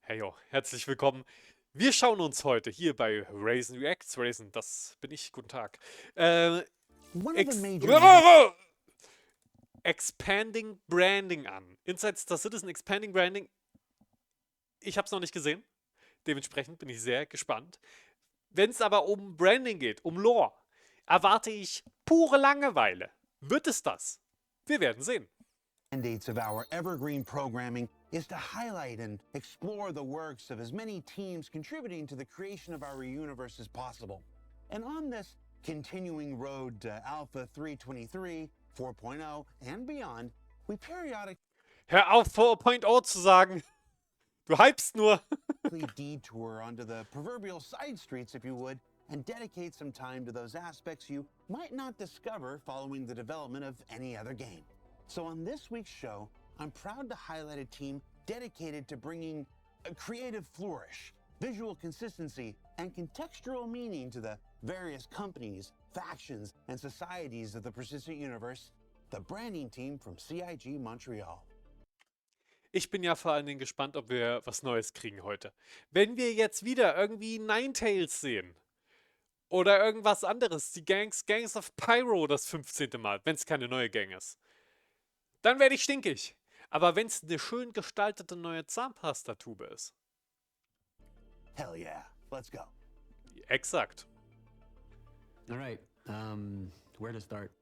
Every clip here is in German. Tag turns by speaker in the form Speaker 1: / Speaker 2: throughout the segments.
Speaker 1: Hey yo, herzlich willkommen. Wir schauen uns heute hier bei Reysn Reacts, Reysn, das bin ich, guten Tag,
Speaker 2: One of the
Speaker 1: Ex
Speaker 2: major nav-
Speaker 1: Expanding Branding an. Inside Star Citizen Expanding Branding, ich habe es noch nicht gesehen, dementsprechend bin ich sehr gespannt. Wenn es aber um Branding geht, um Lore, erwarte ich pure Langeweile. Wird es das? Wir werden sehen.
Speaker 2: mandates of our evergreen programming is to highlight and explore the works of as many teams contributing to the creation of our universe as possible. And on this continuing road to Alpha 323, 4.0, and beyond, we periodically
Speaker 1: Hör auf, 4.0 zu sagen. Du hypst nur.
Speaker 2: detour onto the proverbial side streets, if you would, and dedicate some time to those aspects you might not discover following the development of any other game. So on this week's show, I'm proud to highlight a team dedicated to bringing a creative flourish, visual consistency, and contextual meaning to the various companies, factions, and societies of the persistent universe, the branding team from CIG Montreal.
Speaker 1: Ich bin ja vor allen Dingen gespannt, ob wir was Neues kriegen heute. Wenn wir jetzt wieder irgendwie Ninetales sehen oder irgendwas anderes, die Gangs of Pyro das 15. Mal, wenn es keine neue Gang ist, dann werde ich stinkig. Aber wenn es eine schön gestaltete neue Zahnpastatube ist.
Speaker 2: Hell yeah, let's go.
Speaker 1: Exakt.
Speaker 3: All right. Where to start?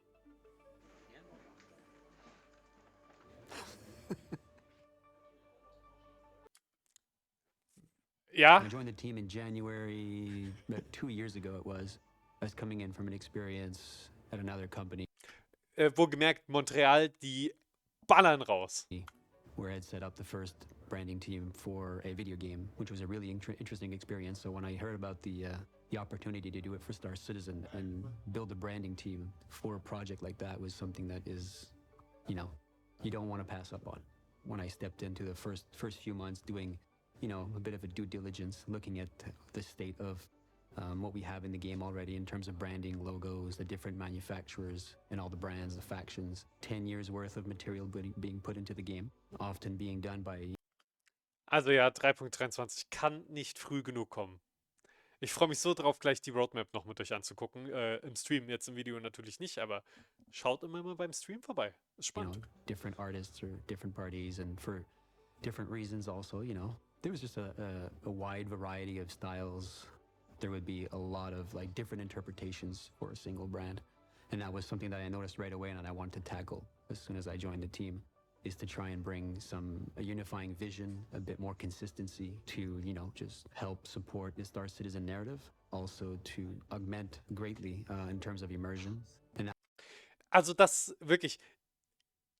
Speaker 1: Ja,
Speaker 3: I joined the team in January, about 2 years ago it was. I was coming in from an experience at another company
Speaker 1: wohlgemerkt, Montreal, die ballern raus.
Speaker 3: where I had set up the first branding team for a video game, which was a really interesting experience. So when I heard about the opportunity to do it for Star Citizen and build a branding team for a project like that was something that is, you don't want to pass up on. When I stepped into the first few months doing, a bit of a due diligence, looking at the state of what we have in the game already in terms of branding, logos, the different manufacturers and all the brands, the factions, 10 years worth of material being put into the game, often being done by...
Speaker 1: Also ja, 3.23 kann nicht früh genug kommen. Ich freue mich so drauf, gleich die Roadmap noch mit euch anzugucken. Im Stream, jetzt im Video natürlich nicht, aber schaut immer mal beim Stream vorbei. Ist spannend.
Speaker 3: Different artists or different parties, and for different reasons also, there was just a wide variety of styles. There would be a lot of different interpretations for a single brand. And that was something that I noticed right away and I wanted to tackle as soon as I joined the team, is to try and bring a unifying vision, a bit more consistency to, just help support the Star Citizen narrative, also to augment greatly in terms of immersion.
Speaker 1: Also das wirklich,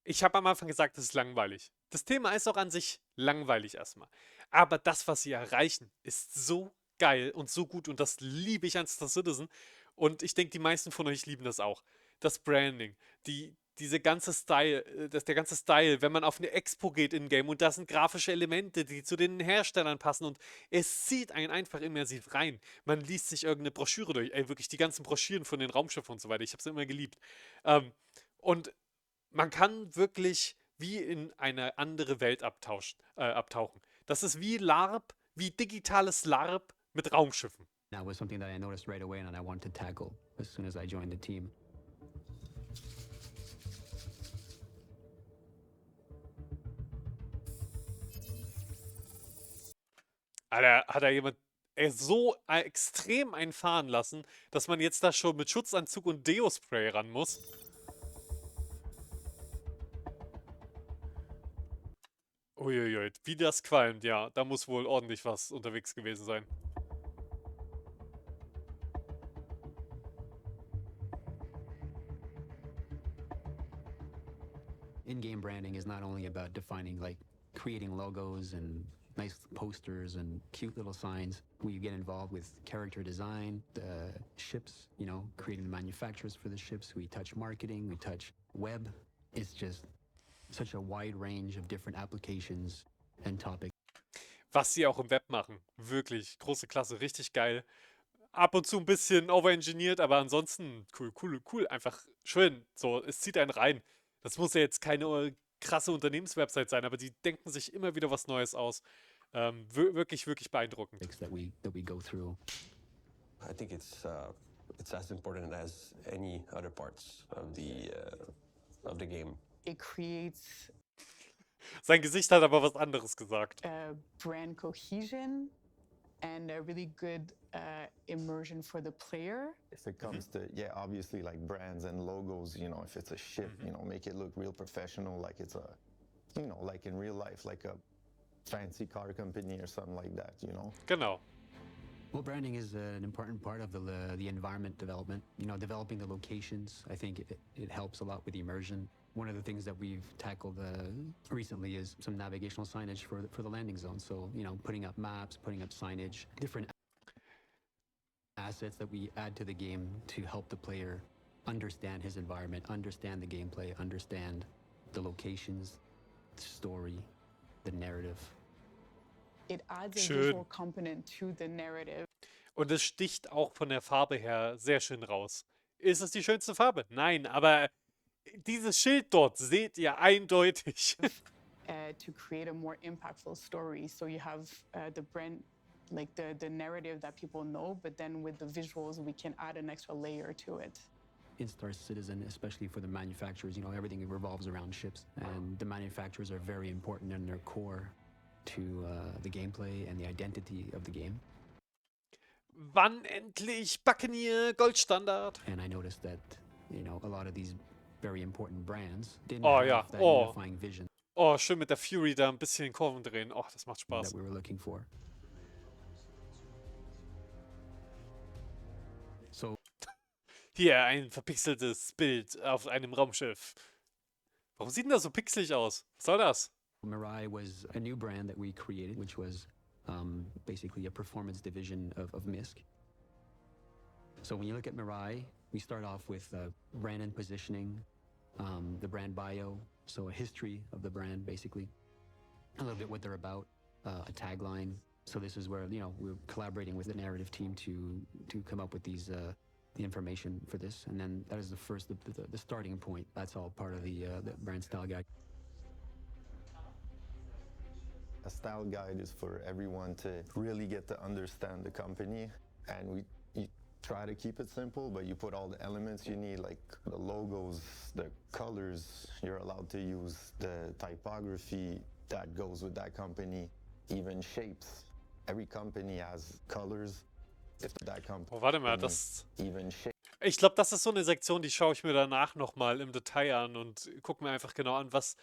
Speaker 1: ich habe am Anfang gesagt, das ist langweilig. Das Thema ist auch an sich langweilig erstmal. Aber das, was sie erreichen, ist so geil und so gut und das liebe ich an Star Citizen. Und ich denke, die meisten von euch lieben das auch. Das Branding, der ganze Style, wenn man auf eine Expo geht in-game und da sind grafische Elemente, die zu den Herstellern passen und es zieht einen einfach immersiv rein. Man liest sich irgendeine Broschüre durch, ey, wirklich die ganzen Broschüren von den Raumschiffen und so weiter, ich habe sie immer geliebt. Und man kann wirklich wie in eine andere Welt abtauchen. Das ist wie LARP, wie digitales LARP mit Raumschiffen.
Speaker 3: That was something that I noticed right away and I wanted to tackle as soon as I joined the team.
Speaker 1: Alter, hat da jemand so extrem einfahren lassen, dass man jetzt da schon mit Schutzanzug und Deo-Spray ran muss. Uiuiui, wie das qualmt, ja. Da muss wohl ordentlich was unterwegs gewesen sein.
Speaker 3: In-game branding is not only about defining, creating logos and nice posters and cute little signs. We get involved with character design, the ships, creating the manufacturers for the ships. We touch marketing, we touch web. It's just such a wide range of different applications and topics.
Speaker 1: Was sie auch im Web machen. Wirklich, große Klasse, richtig geil. Ab und zu ein bisschen overengineert, aber ansonsten cool. Einfach schön. So, es zieht einen rein. Das muss ja jetzt keine krasse Unternehmenswebsite sein, aber die denken sich immer wieder was Neues aus. Wirklich, wirklich beeindruckend.
Speaker 3: that we go through.
Speaker 4: I think it's as important as any other parts of the game.
Speaker 5: It creates
Speaker 1: Sein Gesicht hat aber was anderes gesagt.
Speaker 5: brand cohesion and a really good immersion for the player.
Speaker 6: If it comes to, yeah, obviously like brands and logos, you know, if it's a ship, you know, make it look real professional, like it's a, you know, like in real life, like a fancy car company or something like that, you know?
Speaker 1: Genau.
Speaker 3: Well, branding is an important part of the environment development. You know, developing the locations. I think it helps a lot with immersion. One of the things that we've tackled recently is some navigational signage for the landing zone. So, you know, putting up maps, putting up signage, different assets that we add to the game to help the player understand his environment, understand the gameplay, understand the locations, the story, the narrative.
Speaker 5: It adds a
Speaker 1: Schön.
Speaker 5: visual component to the narrative.
Speaker 1: Und es sticht auch von der Farbe her sehr schön raus. Ist es die schönste Farbe? Nein, aber dieses Schild dort seht ihr eindeutig.
Speaker 5: To create a more impactful story. So you have the brand, like the narrative that people know, but then with the visuals, we can add an extra layer to it.
Speaker 3: In Star Citizen, especially for the manufacturers, you know, everything revolves around ships, and the manufacturers are very important in their core to the gameplay and the identity of the game.
Speaker 1: Wann endlich Buccaneer Goldstandard?
Speaker 3: And I noticed that, you know, a lot of these very important brands didn't
Speaker 1: Oh,
Speaker 3: have
Speaker 1: ja.
Speaker 3: that
Speaker 1: Oh.
Speaker 3: unifying vision
Speaker 1: Oh, schön mit der Fury da ein bisschen in Kurven drehen. Oh, das macht Spaß.
Speaker 3: that we were looking for. So
Speaker 1: Hier ein verpixeltes Bild auf einem Raumschiff. Warum sieht denn das so pixelig aus? Was soll das?
Speaker 3: Mirai was a new brand that we created, which was basically a performance division of MISC. So when you look at Mirai, we start off with brand and positioning, the brand bio, so a history of the brand, basically, a little bit what they're about, a tagline. So this is where, you know, we're collaborating with the narrative team to come up with these the information for this, and then that is the starting point. That's all part of the brand style guide.
Speaker 6: A style guide is for everyone to really get to understand the company, and you try to keep it simple, but you put all the elements you need, like the logos, the colors you're allowed to use, the typography that goes with that company, even shapes. Every company has colors. If that company,
Speaker 1: Oh, warte mal, das...
Speaker 6: even shapes.
Speaker 1: Ich glaube, das ist so eine Sektion, die schaue ich mir danach nochmal im Detail an und gucke mir einfach genau an, was...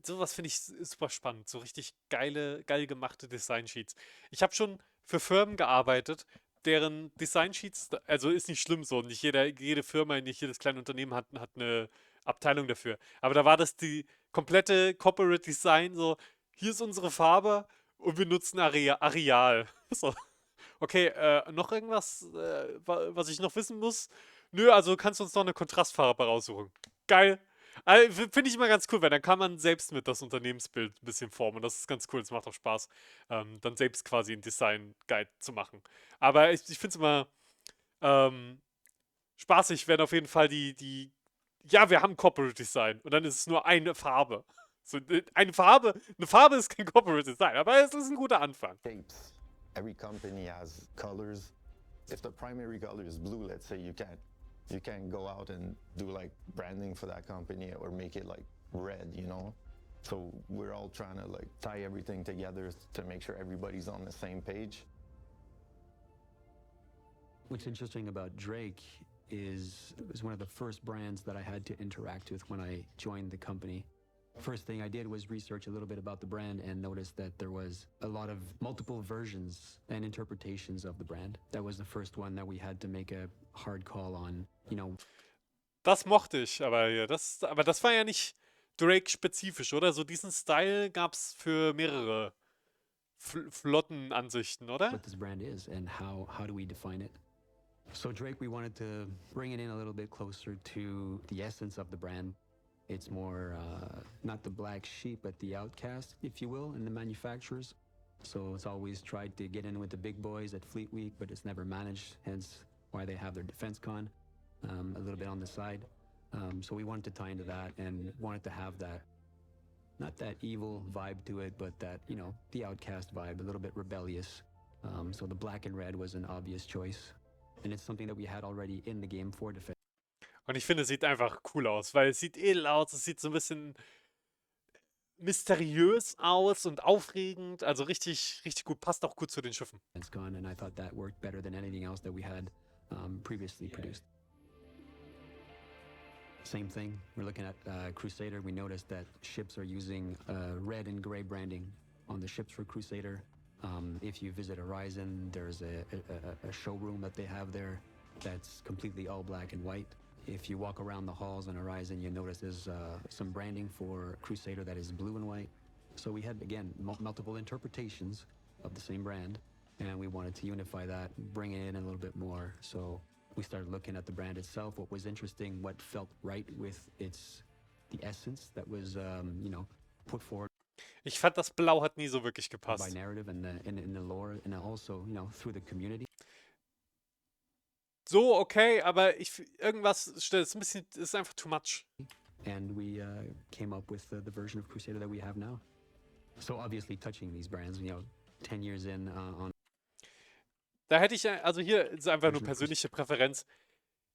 Speaker 1: Sowas finde ich super spannend. So richtig geil gemachte Design-Sheets. Ich habe schon für Firmen gearbeitet, deren Design-Sheets, also ist nicht schlimm so, nicht jede Firma, nicht jedes kleine Unternehmen hat eine Abteilung dafür. Aber da war das die komplette Corporate Design, so, hier ist unsere Farbe und wir nutzen Areal. So. Okay, noch irgendwas, was ich noch wissen muss? Nö, also kannst du uns noch eine Kontrastfarbe raussuchen. Geil. Also, finde ich immer ganz cool, weil dann kann man selbst mit das Unternehmensbild ein bisschen formen. Und das ist ganz cool, das macht auch Spaß, dann selbst quasi einen Design-Guide zu machen. Aber ich finde es immer spaßig, wenn auf jeden Fall ja, wir haben Corporate Design und dann ist es nur eine Farbe. So, eine Farbe ist kein Corporate Design, aber es ist ein guter Anfang.
Speaker 6: Shapes. Every company has colors. If the primary color is blue, let's say you can't go out and do like branding for that company or make it like red, you know? So we're all trying to like tie everything together to make sure everybody's on the same page.
Speaker 3: What's interesting about Drake is it was one of the first brands that I had to interact with when I joined the company. First thing I did was research a little bit about the brand and noticed that there was a lot of multiple versions and interpretations of the brand. That was the first one that we had to make a hard call on, you know.
Speaker 1: Das mochte ich, aber das war ja nicht Drake-spezifisch, oder? So diesen Style gab es für mehrere Flottenansichten, oder?
Speaker 3: What this brand is and how do we define it. So Drake, we wanted to bring it in a little bit closer to the essence of the brand. It's more not the black sheep, but the outcast, if you will, in the manufacturers. So it's always tried to get in with the big boys at Fleet Week, but it's never managed, hence why they have their defense con a little bit on the side. So we wanted to tie into that and wanted to have that not that evil vibe to it, but that, the outcast vibe, a little bit rebellious. So the black and red was an obvious choice. And it's something that we had already in the game for defense.
Speaker 1: Und ich finde, es sieht einfach cool aus, weil es sieht edel aus, es sieht so ein bisschen mysteriös aus und aufregend. Also richtig, richtig gut. Passt auch gut zu den Schiffen.
Speaker 3: Gun, and I thought that worked better than anything else that we had previously produced. Same thing. We're looking at Crusader. We noticed that ships are using red and gray branding on the ships for Crusader. If you visit Reysn, there's a showroom that they have there that's completely all black and white. If you walk around the halls on Reysn, you notice there's some branding for Crusader that is blue and white. So we had, again, multiple interpretations of the same brand, and we wanted to unify that, bring it in a little bit more. So we started looking at the brand itself, what was interesting, what felt right with the essence that was, put forward.
Speaker 1: Ich fand, das Blau hat nie so wirklich
Speaker 3: By
Speaker 1: gepasst.
Speaker 3: narrative and in the lore, and also, through the community.
Speaker 1: So, okay, aber irgendwas ist einfach too much.
Speaker 3: And we came up with the version of Crusader that we have now. So obviously touching these brands, 10 years in on.
Speaker 1: Da hätte ich, also hier ist einfach nur persönliche Präferenz,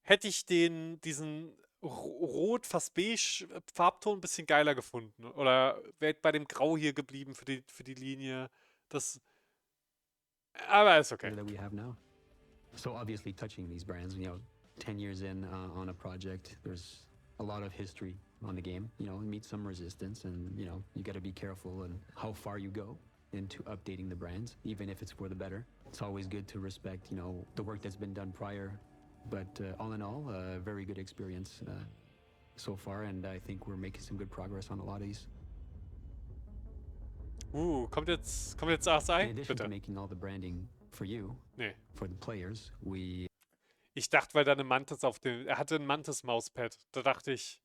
Speaker 1: hätte ich diesen rot, fast beige Farbton ein bisschen geiler gefunden. Oder wäre bei dem Grau hier geblieben für die Linie. Aber ist okay.
Speaker 3: That we have now. So obviously touching these brands, 10 years in on a project, there's a lot of history on the game, meet some resistance, and you got to be careful and how far you go into updating the brands, even if it's for the better. It's always good to respect, the work that's been done prior, but all in all, a very good experience so far, and I think we're making some good progress on a lot of these.
Speaker 1: Kommt jetzt
Speaker 3: In
Speaker 1: ASI?
Speaker 3: addition to
Speaker 1: Bitte.
Speaker 3: making all the branding for you,
Speaker 1: Nee.
Speaker 3: for the players, we
Speaker 1: Ich dachte, weil da eine Mantis er hatte ein Mantis-Mauspad. Da dachte ich,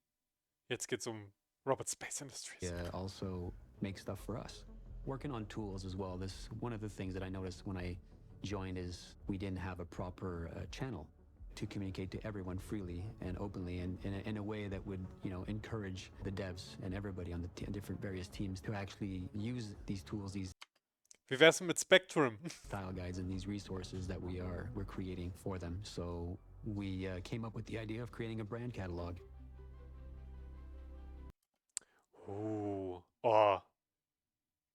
Speaker 1: jetzt geht's um Robert Space Industries.
Speaker 3: also make stuff for us. Working on tools as well. This one of the things that I noticed when I joined is we didn't have a proper channel to communicate to everyone freely and openly, and in a way that would encourage the devs and everybody on the different various teams to actually use these tools, these
Speaker 1: Wie wär's mit Spectrum?
Speaker 3: style guides and these resources that we're creating for them. So we came up with the idea of creating a brand catalog.
Speaker 1: Oh.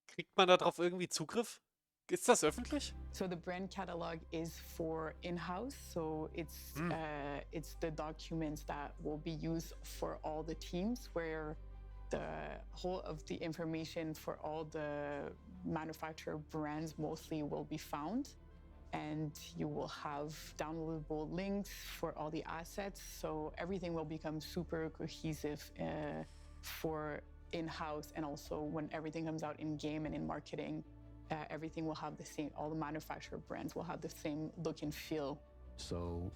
Speaker 1: Kriegt man da drauf irgendwie Zugriff? Ist das öffentlich?
Speaker 5: So the brand catalog is for in-house. So it's the documents that will be used for all the teams, where the whole of the information for all the manufacturer brands mostly will be found. And you will have downloadable links for all the assets. So everything will become super cohesive for in-house, and also when everything comes out in game and in marketing, everything will have the same, all the manufacturer brands will have the same look and feel.
Speaker 3: So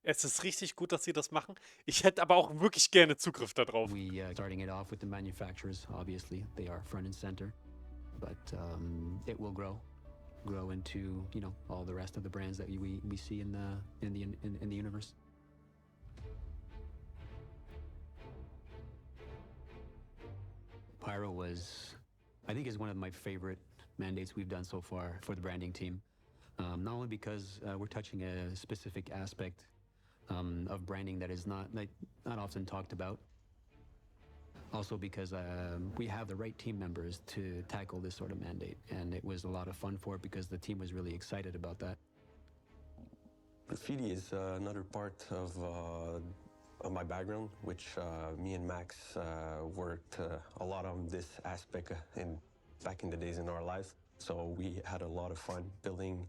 Speaker 1: Es ist richtig gut, dass sie das machen. Ich hätte aber auch wirklich gerne Zugriff darauf.
Speaker 3: we starting it off with the manufacturers. Obviously, they are front and center, but it will grow into all the rest of the brands that we see in the universe. Pyro I think is one of my favorite mandates we've done so far for the branding team. Not only because we're touching a specific aspect of branding that is not often talked about, also because we have the right team members to tackle this sort of mandate, and it was a lot of fun for it because the team was really excited about that.
Speaker 4: Graffiti is another part of my background, which me and Max worked a lot on this aspect back in the days in our life. So we had a lot of fun building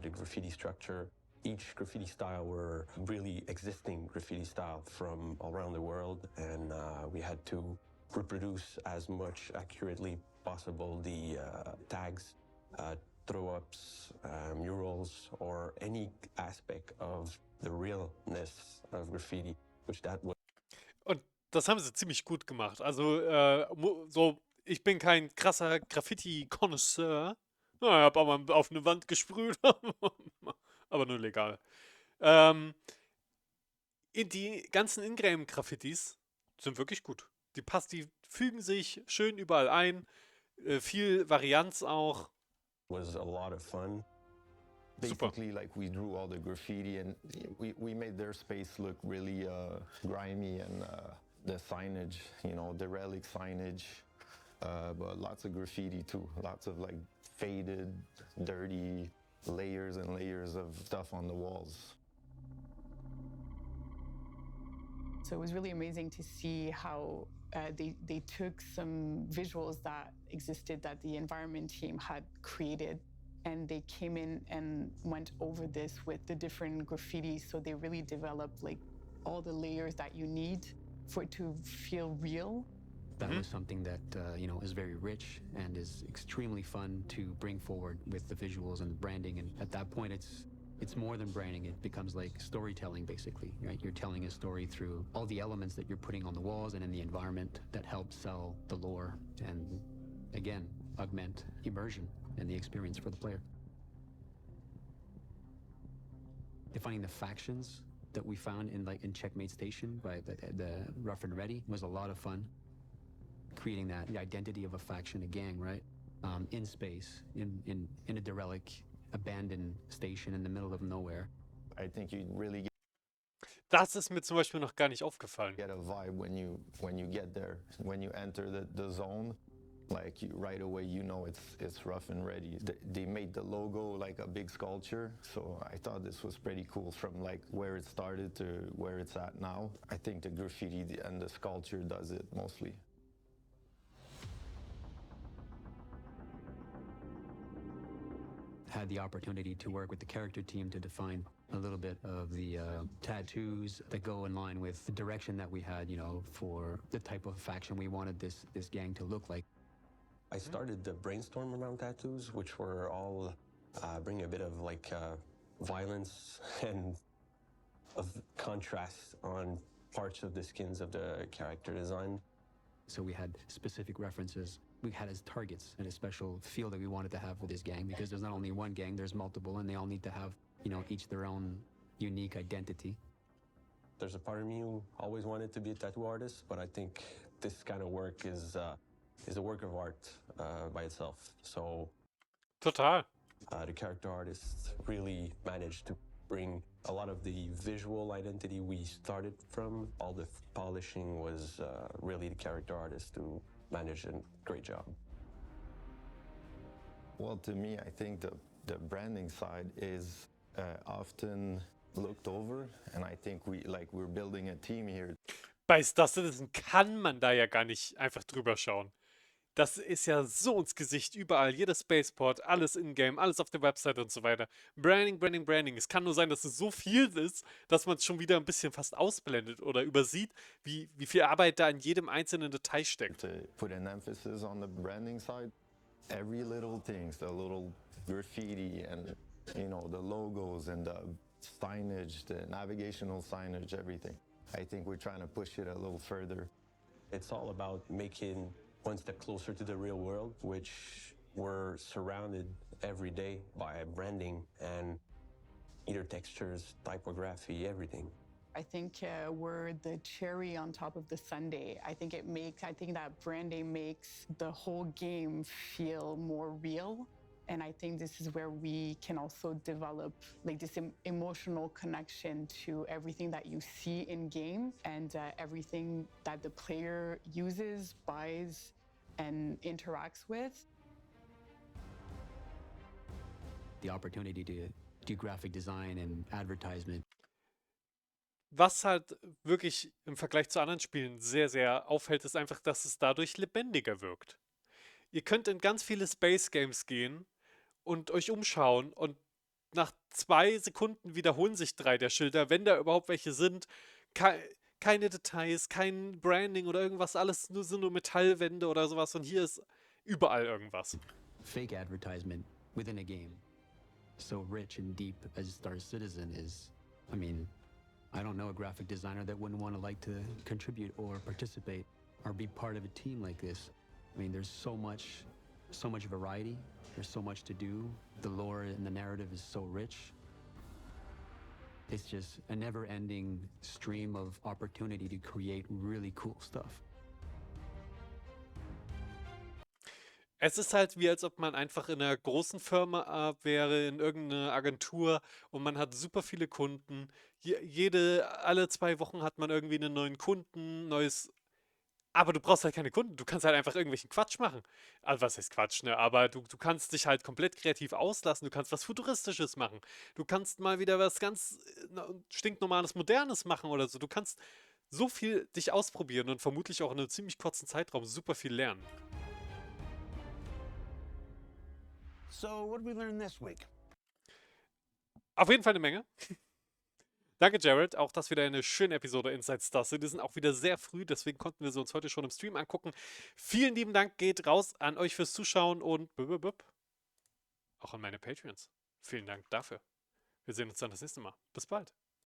Speaker 4: the graffiti structure. Each graffiti style were really existing graffiti style from all around the world, and we had to reproduce as much accurately possible the tags, throw-ups, murals, or any aspect of the realness of graffiti, which that was.
Speaker 1: Und das haben sie ziemlich gut gemacht. Also, ich bin kein krasser Graffiti-Connoisseur. Ich habe auch mal auf eine Wand gesprüht, aber nur legal. Die ganzen Ingame-Graffitis sind wirklich gut. Die fügen sich schön überall ein, viel Varianz auch.
Speaker 4: Was a lot of fun.
Speaker 1: Super.
Speaker 6: Basically, like we drew all the graffiti and we made their space look really grimy and the signage, you know, the relic signage, but lots of graffiti too. Lots of like faded, dirty layers and layers of stuff on the walls.
Speaker 5: So it was really amazing to see how they took some visuals that existed that the environment team had created, and they came in and went over this with the different graffiti. So they really developed like all the layers that you need for it to feel real.
Speaker 3: That was something that is very rich and is extremely fun to bring forward with the visuals and branding. And at that point, it's more than branding. It becomes like storytelling, basically, right? You're telling a story through all the elements that you're putting on the walls and in the environment that help sell the lore and, again, augment immersion and the experience for the player. Defining the factions that we found in Checkmate Station by the Rough and Ready was a lot of fun. Creating the identity of a faction, a gang, right? In space, in a derelict, abandoned station in the middle of nowhere.
Speaker 6: I think you really
Speaker 1: Das ist mir zum Beispiel noch gar nicht aufgefallen.
Speaker 6: get a vibe when you get there, when you enter the zone. Like right away, you know it's Rough and Ready. They made the logo like a big sculpture, so I thought this was pretty cool. From like where it started to where it's at now, I think the graffiti and the sculpture does it mostly.
Speaker 3: Had the opportunity to work with the character team to define a little bit of the tattoos that go in line with the direction that we had, for the type of faction we wanted this gang to look like.
Speaker 4: I started the brainstorm around tattoos, which were all bring a bit of like violence and of contrast on parts of the skins of the character design.
Speaker 3: So we had specific references we had as targets and a special feel that we wanted to have for this gang, because there's not only one gang, there's multiple, and they all need to have, each their own unique identity.
Speaker 4: There's a part of me who always wanted to be a tattoo artist, but I think this kind of work is a work of art by itself. So
Speaker 1: Total.
Speaker 4: the character artist really managed to bring a lot of the visual identity we started from. All the polishing was really the character artist who managed a great job.
Speaker 6: Well, to me, I think the branding side is often looked over, and I think we're building a team here.
Speaker 1: Bei Star Citizen kann man da ja gar nicht einfach drüber schauen. Das ist ja so ins Gesicht, überall, jeder Spaceport, alles in-game, alles auf der Website und so weiter. Branding, Branding, Branding. Es kann nur sein, dass es so viel ist, dass man es schon wieder ein bisschen fast ausblendet oder übersieht, wie viel Arbeit da in jedem einzelnen Detail steckt.
Speaker 6: To put an emphasis on the branding side, every little things, the little graffiti and, the logos and the signage, the navigational signage, everything. I think we're trying to push it a little further.
Speaker 4: It's all about making one step closer to the real world, which we're surrounded every day by branding and either textures, typography, everything.
Speaker 5: I think we're the cherry on top of the sundae. I think that branding makes the whole game feel more real. And I think this is where we can also develop like this emotional connection to everything that you see in game and everything that the player uses, buys, and interacts with.
Speaker 3: The opportunity to do graphic design and advertisement.
Speaker 1: Was halt wirklich im Vergleich zu anderen Spielen sehr, sehr auffällt, ist einfach, dass es dadurch lebendiger wirkt. Ihr könnt in ganz viele Space Games gehen und euch umschauen und nach 2 Sekunden wiederholen sich 3 der Schilder, wenn da überhaupt welche sind. Keine Details, kein Branding oder irgendwas, alles sind nur Metallwände oder sowas und hier ist überall irgendwas.
Speaker 3: Fake advertisement within a game. So rich and deep as Star Citizen is. I don't know a graphic designer that wouldn't want to contribute or participate or be part of a team like this. There's so much variety. There's so much to do. The lore and the narrative is so rich. It's just a never-ending stream of opportunity to create really cool stuff.
Speaker 1: Es ist halt wie, als ob man einfach in einer großen Firma wäre, in irgendeiner Agentur und man hat super viele Kunden. Alle 2 Wochen hat man irgendwie einen neuen Kunden, neues. Aber du brauchst halt keine Kunden. Du kannst halt einfach irgendwelchen Quatsch machen. Also, was heißt Quatsch, ne? Aber du kannst dich halt komplett kreativ auslassen. Du kannst was Futuristisches machen. Du kannst mal wieder was ganz stinknormales, Modernes machen oder so. Du kannst so viel dich ausprobieren und vermutlich auch in einem ziemlich kurzen Zeitraum super viel lernen.
Speaker 2: So, what did we learn this week?
Speaker 1: Auf jeden Fall eine Menge. Danke, Jared. Auch das wieder eine schöne Episode Inside Star Citizen. Auch wieder sehr früh, deswegen konnten wir sie uns heute schon im Stream angucken. Vielen lieben Dank geht raus an euch fürs Zuschauen und auch an meine Patreons. Vielen Dank dafür. Wir sehen uns dann das nächste Mal. Bis bald.